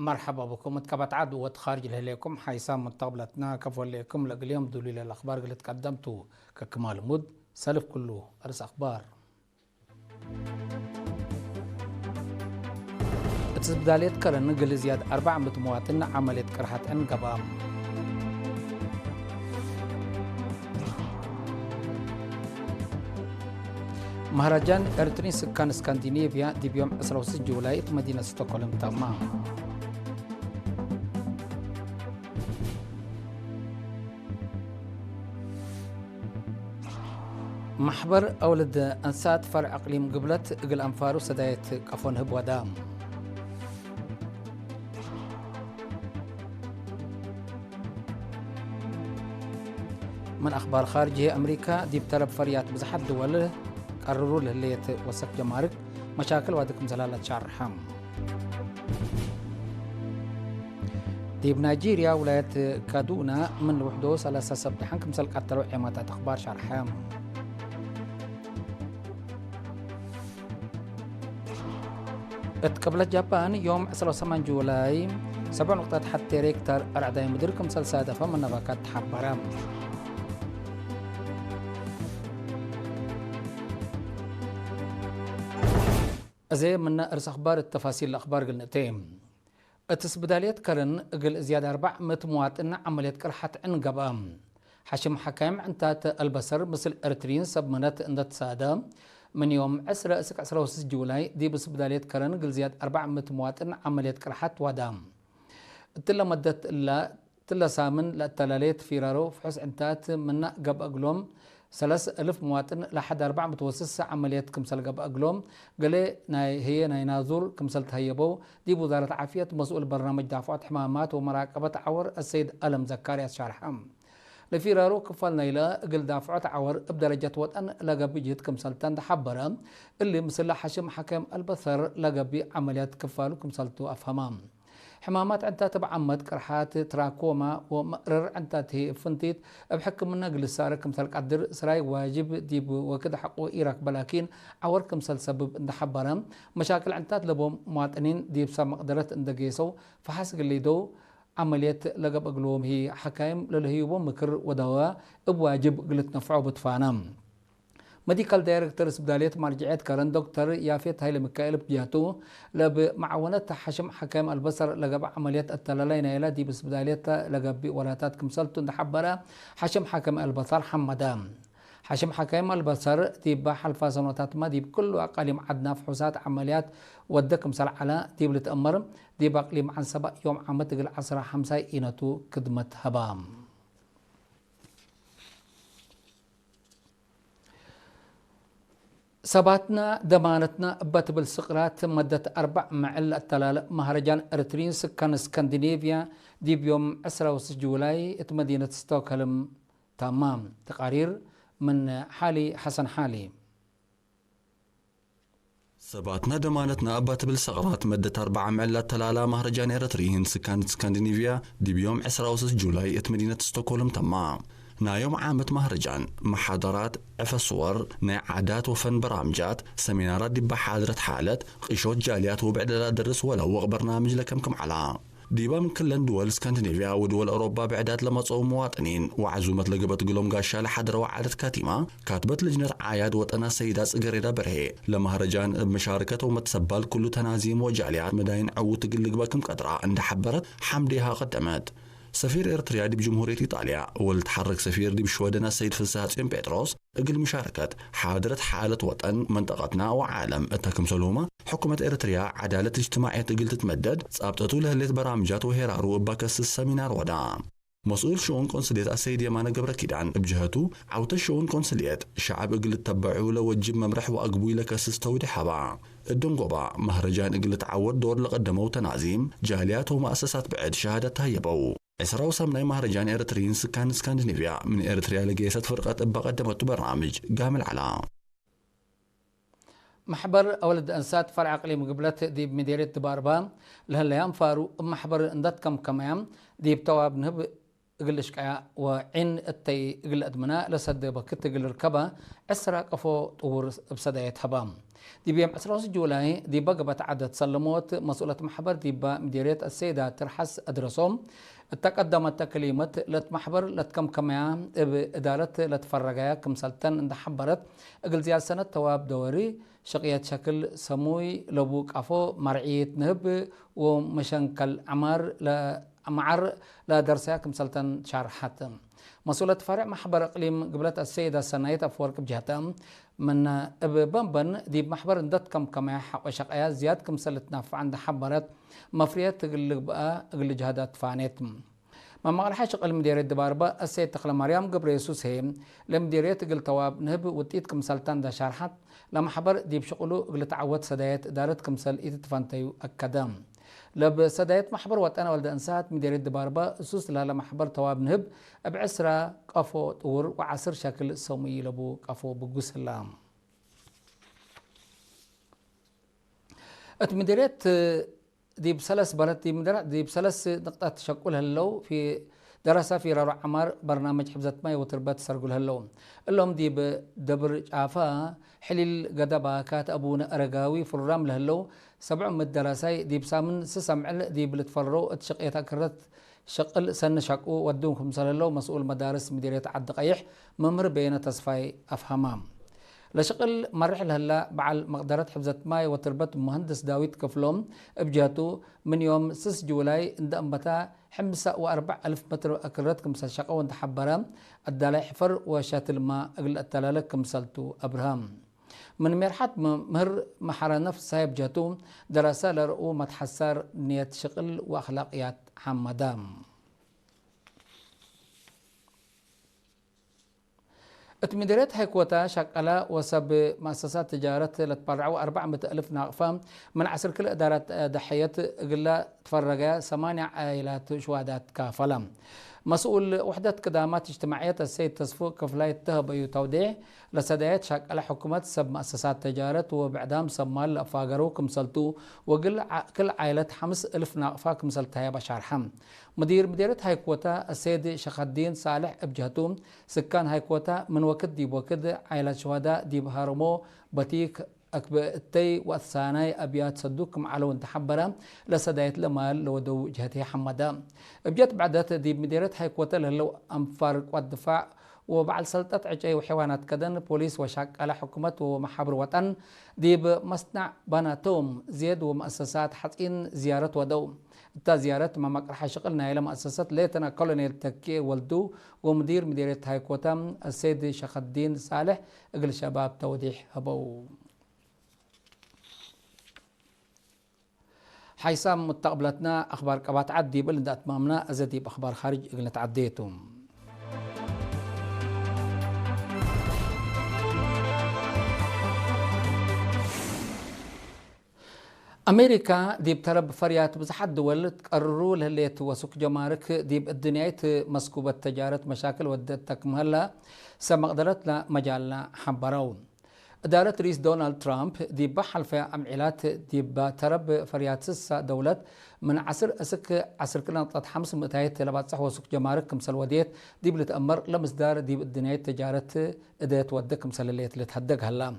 مرحبا بكم. متكبت عاد وتخارج لكم حيسام من طابلتنا كفوا لكم اليوم دولي الاخبار اللي تقدمتوا ككمال مد سلف كله ارس اخبار تسبداليت كرن نقل زياد 400 مواطن عملية كرهة انقبام مهرجان ارترين سكان اسكندنافيا دي بيوم 16 جولاي مدينة ستوكهولم تمام. محبر أولد أنسات فرع أقليم قبلت إقل أنفارو سدايت كفون هب ودام. من أخبار خارجية أمريكا دي بتلب فريات بزحت دول قرروا لهلية وسق جمارك مشاكل وادكم زلالة شعر حام. دي بنيجيريا ولاية كادونا من وحدو سلاسة سبت حنكم سلق قتلوا عماتات أخبار شعر حام. اتقبلت جابان يوم 28 جولاي 7 نقطة حتى ريكتر أرعداي مدركم سلسادة من نباكات حبرام. زي من ارس اخبار التفاصيل الاخبار قلنا تيم التسبداليات كرن قل زياده 400 مواطن عمليه كرحه انقبام حشم حكام عنتات البصر مثل ارترين سبمنت اندت ساده من يوم 10 جولاي دي بسبداليات كرن قل زياده 400 مواطن عمليه كرحه ودام تلا مدت الا تلا سامن للتلاليت فيرارو فحس عنتات من قب اقلوم 3000 مواطن لحد 400 وسس عمليات كمسل قب أقلوم قال هي نازور كمسل تهيبو دي وزارة العافية مسؤول برنامج دافعات حمامات ومراقبة عور السيد ألم زكاريا شارحام لفيرارو كفال نيلا قل دافعات عور بدرجة وطن لقب جهد كمسلتان حبرا اللي مسلح حشم حكم البصر لقب عمليات كفالو كمسلتو أفهمام حمامات أنت تبع عمد كرحات تراكوما ومقرر أنت هي فنتيت بحكم من نقل السارة كمثال قدر سراي واجب ديب وكذا حقه إيراك بلاكين عور كمثال سبب إن حبرم مشاكل أنت لبو مواطنين ديب سام قدرت إن دقيسو فحسق اللي دو عملية لقب أقلوم هي حكايم للهيوبو مكر ودواء بواجب قلت نفعه بتفانام ميديكال دايركتور سبداليت مرجعيت كارن دكتور يافيت هايل ميكائيل بجاتو لبمعاونة حشم حكام البصر لقب عمليات التلالين إلى دي بسبداليت لقب ولاتات كمسلتو نحبرا حشم حكام البصر حمدام حشم حكام البصر دي بحل فاسنوتات ما دي بكل أقاليم عدنا فحوسات عمليات ودك مسل على دي بلتأمر دي بأقليم عن سبق يوم عمتق العصر حمسة إنتو كدمة هبام سباتنا دمانتنا باتبل سقرات مدة 4 معل التلال مهرجان ارترين سكان اسكندنافيا دي بيوم 16 جولاي مدينة ستوكهولم تمام. تقارير من حالي حسن حالي. سباتنا دمانتنا باتبل سقرات مدة 4 معل التلال مهرجان ارترين سكان اسكندنافيا دي بيوم 16 جولاي مدينة ستوكهولم تمام. نايوم عامة مهرجان محاضرات صور ناي عادات وفن برامجات سمينارات دبا حاضرة حالة قيشوت جاليات وبعد لا درس ولا برنامج لكمكم على ديبا من كل دول اسكندنافيا ودول اوروبا بعدات لما تصوم مواطنين وعزومة لقبت قلوم قاشا لحد وعادة كاتمة كاتبت لجنة عياد وطنا سيدات صغيرة برهي لمهرجان بمشاركة ومتسبال كل تنازيم وجاليات مداين عوت قلقباكم قدرة عند حبرت حمديها قدمت سفير إرتريا دي بجمهورية إيطاليا والتحرك سفير دي بشودنا السيد فلساتين بيتروس اقل مشاركة حاضرة حالة وطن منطقتنا وعالم اتاكم سلومة حكومة إرتريا عدالة اجتماعية تقل تتمدد سابتتو لهلت برامجات وهيرارو باكس السمينار ودا مسؤول شؤون قنصلية السيد يمانة قبر كيدان بجهته عوت شؤون قنصلية شعب اقل تتبعوا لوجب ممرح وأقبوي لكسس تودي حبا الدنقوبة مهرجان اقل تعود دور لقدموا تنازيم جاليات ومؤسسات بعد شهادتها يبو إسراو سمناي مهرجان إرترين سكان اسكندنافيا من إرتريا لقيست فرقة بقدمت برنامج قامل على محبر أولد أنسات فرع أقليم قبلت دي بمديرية باربان لهالأيام فارو محبر اندت كم دي بتواب نهب قل شكايا وعين التي قل أدمنا لسد بكت قل ركبة أسرع قفو طور بسداية هبام دي بيوم 10 جولاي دي بقبت عدد سلموت مسؤولة محبر دي مديرية السيدة ترحس أدرسهم تقدمت كلمة لتمحبر لتكم كميا بإدارة لتفرقيا كمسلتن عند حبرت أقل زياد سنة تواب دوري شقيات شكل سموي لبوك أفو مرعية نهب ومشنكل معر لا درسيا كمسلتن شارحات مسؤولة فرع محبر إقليم قبلت السيدة سنايت أفورك بجهتهم من بمبن دي محبر ندت كم وشقيا زياد كمسلتنا عند حبرت مفريات تقل بقى أقل جهادات فانيت ما مغل حاشق المديرية دباربا السيد تخلى مريم قبر يسوس هيم لمديرية تقل تواب نهب وتيت كمسلتان دا شارحات لما حبر دي بشغلو قل تعود سدايات إدارة كمسل إيت تفانتيو أكادام لب سدايات محبر واتانا والد انسات مديرية دباربا سوس لها محبر تواب نهب بعسرة قفو طور وعصر شكل سومي لبو قفو بقوس اللام مديرية دي بسلس بلد دي بسلس نقطة شكل هلو في دراسة في رارع عمار برنامج حفظة ماي وتربات سرقل هلو اللهم دي بدبر عافا حليل قدبا كات أبونا أرقاوي فرام لهلو 7 من الدراسة دي بسامن سسمع دي بلتفرو اتشقيتا كرت شقل سن شقو ودونكم سلالو مسؤول مدارس مديرية عد قيح ممر بين تصفاي أفهمام لشقل مرحل هلا بعل مقدرات حفظة ماي وتربت مهندس داويد كفلوم بجاتو من يوم 6 جولاي عند أنبتا 45,000 متر أكرت كمسال شقو وانت حبرام الدالي حفر وشاتل ما أقل التلالك كمسالتو أبرهام من مرحات مهر محرى نفس سايب جاتو دراسة لرؤو متحسر نية شقل وأخلاقيات حمدام اتمديريت هيكوتا شقلا وسب مؤسسات تجارة لتبرعوا 400,000 ناقفة من عسر كل إدارة ضحية قلا تفرقا 8 عائلات شهادات كافلة مسؤول وحدة كدامات اجتماعية السيد تصفو كفلاية تهب توضيح لسدايات شقلا حكومة سب مؤسسات تجارة وبعدام سمال لأفاقرو كمسلتو وقل كل عائلة 5,000 ناقفة كمسلتها بشارحم مديرة هايكوتا السيد شيخ الدين صالح ابجهتوم سكان هايكوتا من وقت دي بوكد عائلة شهداء دي بهارمو بتيك أكبتي والثاني أبيات صدوكم على وانتحبرا لسدايت لمال لودو جهتي حمدا ابجت بعدات دي مديرة هايكوتا لهلو أنفار والدفاع وبعد سلطة عجي وحيوانات كدن بوليس وشاك على حكومة ومحابر وطن دي بمصنع بناتوم زيد ومؤسسات حتين زيارة ودوم تا زيارة ما مقرح شغلنا إلى مؤسسات ليتنا كولونيل تكي ولدو ومدير مديرية هايكوتا السيد شيخ الدين صالح أقل شباب توضيح هبو حيسام مستقبلتنا أخبار كبات عدي بلد أتمامنا أزدي بأخبار خارج أقل تعديتم أمريكا دي بترب فريات بزحد دول تقرروا لهليت وسوق جمارك دي الدنيا مسكوبة تجارة مشاكل ودتك مهلا سمقدرتنا مجالنا حبراون إدارة رئيس دونالد ترامب دي بحل في عمليات دي بترب فريات سسة دولة من عصر كنا نطلع 500 لبعض صح وسوق جمارك كمسل وديت دي بلتأمر لمصدار دي الدنيا تجارة إدات ودك كمسل اللي تهدق هلا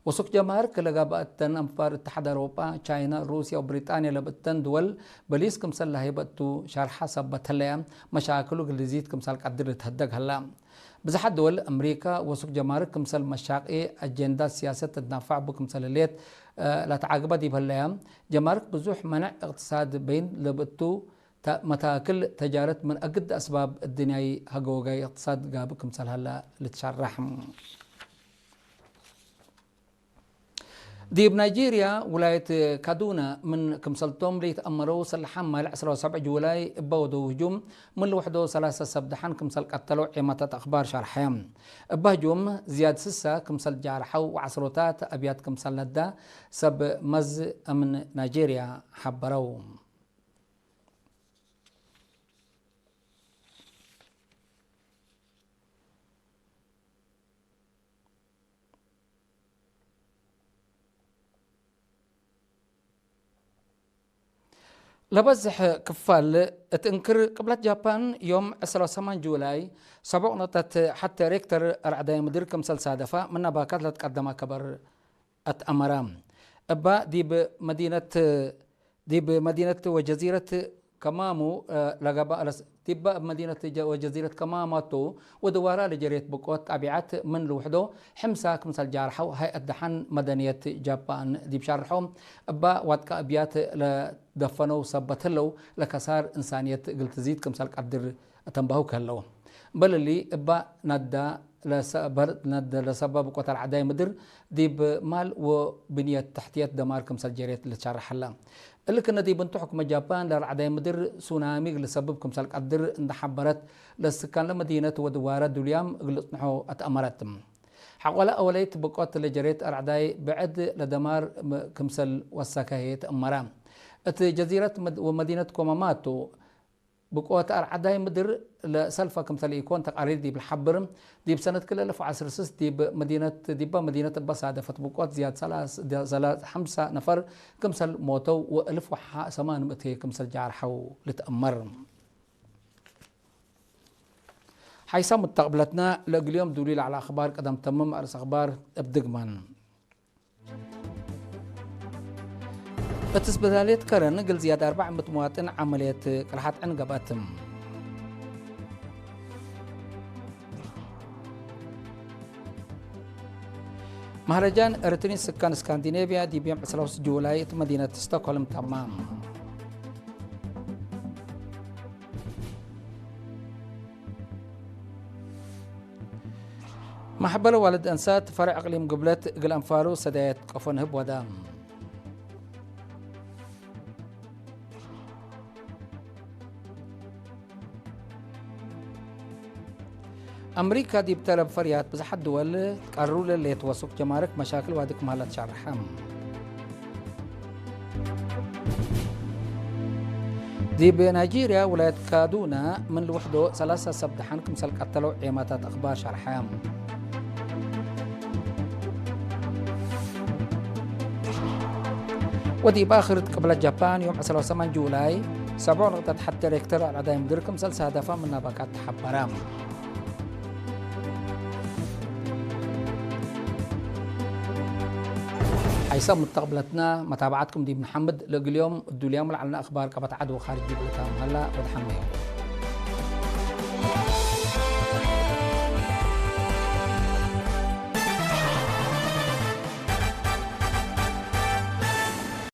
وسوق جمارك لقابتن أنفار اتحاد أوروبا تشاينا روسيا وبريطانيا لبتن دول بليس كمسل هيبتو شرح حسب بتهلا مشاكلو اللي كمسل قدر تهدق هلا بزحد دول أمريكا وسوق جمارك كمسل مشاقي أجندة سياسة تدافع بكمسل الليت لا تعاقب دي بهلا جمارك بزوح منع اقتصاد بين لبتو متاكل تجارة من أقد أسباب الدنيا هجوجي اقتصاد جاب كمسل هلا لتشرح دي بنيجيريا ولاية كادونا من كمسلتوم لي تأمروا سلحان مال 17 جولاي بودو هجوم من لوحدو 3 سبدحان كمسل قتلوا عمتة أخبار شرحيم بهجوم زياد سسة كمسل جارحو وعصروتات أبيات كمسل لدا سب مز من نيجيريا حبروا لبزح كفال تنكر قبل جابان يوم 28 جولاي 7 نقطة حتى ريكتر رعداي مدير كمسل صادفة من باكات لتقدم كبر أتأمرام أبا دي بمدينة وجزيرة كمامو لقبا تبا مدينة وجزيرة كماماتو ودوارا لجريت بقوت أبيعات من لوحدو حمسا كمسال جارحو هيئة دحن مدنية جابان دي بشارحهم أبا واتكا أبيات لدفنو صبتلو لكسار إنسانية قلت زيد كمسال قدر تنبهو كهلو بل اللي أبا ند لسبب قطر عداي مدر دي بمال وبنية تحتيات دمار كمسال جريت اللي تشارح الله اللي كنا دي بنتو حكم جابان لرعداي مدر سونامي لسبب كمسال قدر ان حبرت لسكان لمدينة ودوارة دوليام قلت نحو أتأمرت حقولا أوليت بقوت اللي جريت أرعداي بعد لدمار كمسال وساكاهيت أمرام جزيرة ومدينة كوماماتو بقوات أرعداي مدر لسلفة كمثال يكون تقارير دي بالحبر دي بسنة كل 1016 دي بمدينة بصادفة بقوات زياد ثلاث 5 نفر كمثال موتو وألف وحا 800 كمثال جارحو لتأمر حيث متقبلتنا اليوم دليل على أخبار قدم تمم أرس أخبار أبدقمان بتسبداليت كرن قل زيادة 400 مواطن عملية قرحات عنقباتهم مهرجان ارترين سكان اسكندنافيا دي بيوم 19 جولاي مدينة ستوكهولم تمام محبلة والد أنسات فرع أقليم قبلت قل أنفارو سدايت قفن هب ودام أمريكا دي بتلب فريات بزحد دول قرروا اللي يتوسط جمارك مشاكل وادك مهلت شرحهم دي بنيجيريا ولاية كادونا من لوحده 3 سبدحان كمسال قتلوا عيماتات أخبار شرحهم ودي باخرت قبل اليابان يوم 18 جولاي 7 نقطة حتى ريكتر على دايم دركم سلسة هدفا من نباكات حبرام حيث متقبلتنا متابعتكم دي محمد اليوم الدوليوم لعلنا أخبار كبت عدو خارج جبلتهم هلا ودحميهم